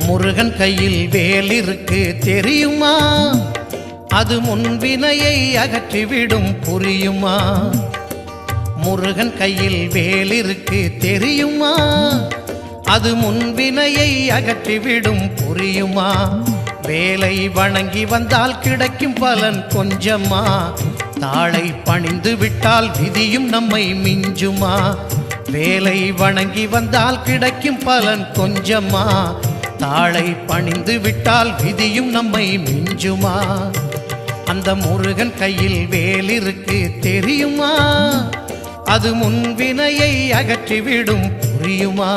முருகன் கையில் வேல் இருக்கு தெரியுமா? அது முன்வினையை அகற்றிவிடும் புரியுமா? முருகன் கையில் வேல் இருக்கு தெரியுமா? அது முன்வினையை அகற்றிவிடும் புரியுமா? வேலை வணங்கி வந்தால் கிடைக்கும் பலன் கொஞ்சமா? தாளை பணிந்து விட்டால் விதியும் நம்மை மிஞ்சுமா? வேலை வணங்கி வந்தால் கிடைக்கும் பலன் கொஞ்சமா? தாளை பணிந்து விட்டால் விதியும் நம்மை மிஞ்சுமா? அந்த முருகன் கையில் வேல் இருக்கு தெரியுமா? அது முன்வினையை அகற்றிவிடும் புரியுமா?